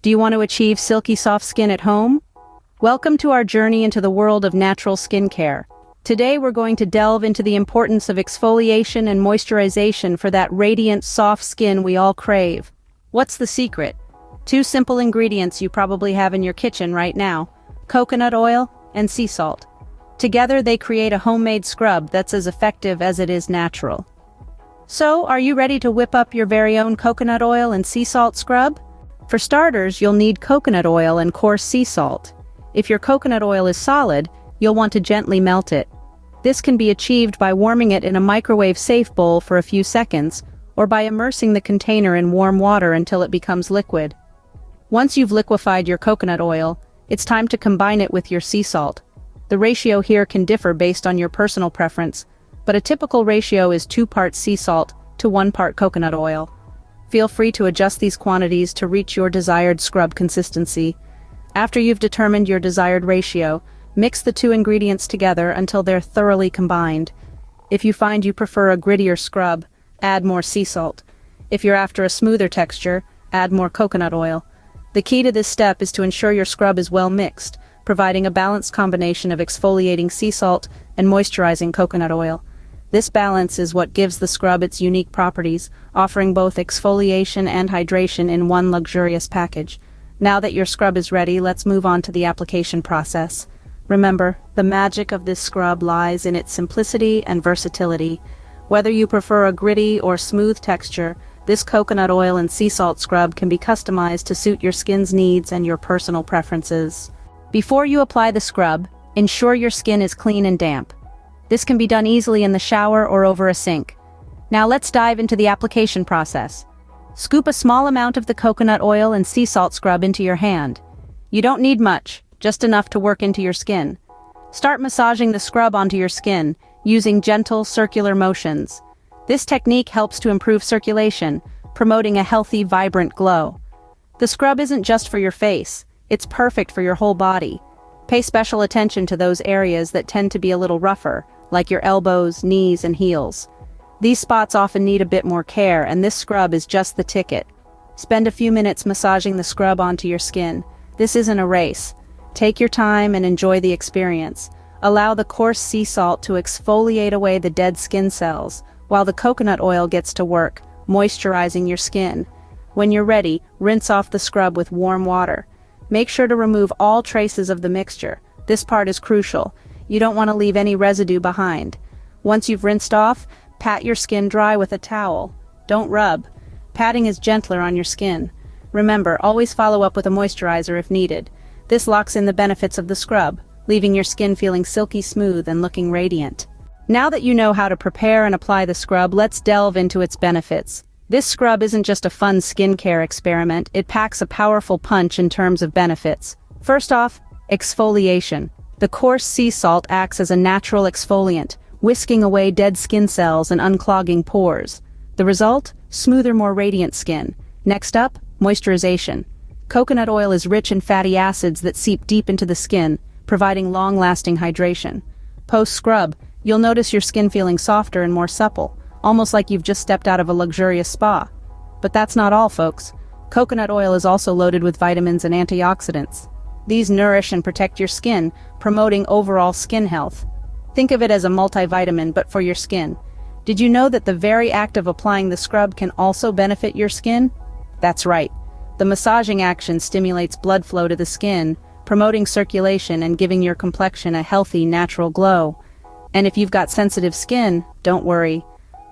Do you want to achieve silky soft skin at home? Welcome to our journey into the world of natural skincare. Today we're going to delve into the importance of exfoliation and moisturization for that radiant, soft skin we all crave. What's the secret? Two simple ingredients you probably have in your kitchen right now: coconut oil and sea salt. Together they create a homemade scrub that's as effective as it is natural. So, are you ready to whip up your very own coconut oil and sea salt scrub? For starters, you'll need coconut oil and coarse sea salt. If your coconut oil is solid, you'll want to gently melt it. This can be achieved by warming it in a microwave-safe bowl for a few seconds, or by immersing the container in warm water until it becomes liquid. Once you've liquefied your coconut oil, it's time to combine it with your sea salt. The ratio here can differ based on your personal preference, but a typical ratio is 2 parts sea salt to 1 part coconut oil. Feel free to adjust these quantities to reach your desired scrub consistency. After you've determined your desired ratio, mix the 2 ingredients together until they're thoroughly combined. If you find you prefer a grittier scrub, add more sea salt. If you're after a smoother texture, add more coconut oil. The key to this step is to ensure your scrub is well mixed, providing a balanced combination of exfoliating sea salt and moisturizing coconut oil. This balance is what gives the scrub its unique properties, offering both exfoliation and hydration in one luxurious package. Now that your scrub is ready, let's move on to the application process. Remember, the magic of this scrub lies in its simplicity and versatility. Whether you prefer a gritty or smooth texture, this coconut oil and sea salt scrub can be customized to suit your skin's needs and your personal preferences. Before you apply the scrub, ensure your skin is clean and damp. This can be done easily in the shower or over a sink. Now let's dive into the application process. Scoop a small amount of the coconut oil and sea salt scrub into your hand. You don't need much, just enough to work into your skin. Start massaging the scrub onto your skin, using gentle circular motions. This technique helps to improve circulation, promoting a healthy, vibrant glow. The scrub isn't just for your face, it's perfect for your whole body. Pay special attention to those areas that tend to be a little rougher, like your elbows, knees, and heels. These spots often need a bit more care, and this scrub is just the ticket. Spend a few minutes massaging the scrub onto your skin. This isn't a race. Take your time and enjoy the experience. Allow the coarse sea salt to exfoliate away the dead skin cells, while the coconut oil gets to work, moisturizing your skin. When you're ready, rinse off the scrub with warm water. Make sure to remove all traces of the mixture. This part is crucial. You don't want to leave any residue behind. Once you've rinsed off, pat your skin dry with a towel. Don't rub. Patting is gentler on your skin. Remember, always follow up with a moisturizer if needed. This locks in the benefits of the scrub, leaving your skin feeling silky smooth and looking radiant. Now that you know how to prepare and apply the scrub, let's delve into its benefits. This scrub isn't just a fun skincare experiment, it packs a powerful punch in terms of benefits. First off, exfoliation. The coarse sea salt acts as a natural exfoliant, whisking away dead skin cells and unclogging pores. The result? Smoother, more radiant skin. Next up, moisturization. Coconut oil is rich in fatty acids that seep deep into the skin, providing long-lasting hydration. Post-scrub, you'll notice your skin feeling softer and more supple, almost like you've just stepped out of a luxurious spa. But that's not all, folks. Coconut oil is also loaded with vitamins and antioxidants. These nourish and protect your skin, promoting overall skin health. Think of it as a multivitamin, but for your skin. Did you know that the very act of applying the scrub can also benefit your skin? That's right. The massaging action stimulates blood flow to the skin, promoting circulation and giving your complexion a healthy, natural glow. And if you've got sensitive skin, don't worry.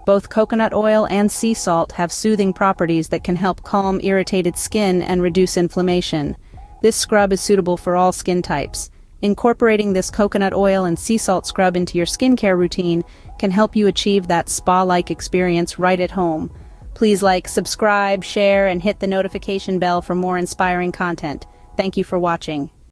Both coconut oil and sea salt have soothing properties that can help calm irritated skin and reduce inflammation. This scrub is suitable for all skin types. Incorporating this coconut oil and sea salt scrub into your skincare routine can help you achieve that spa-like experience right at home. Please like, subscribe, share, and hit the notification bell for more inspiring content. Thank you for watching.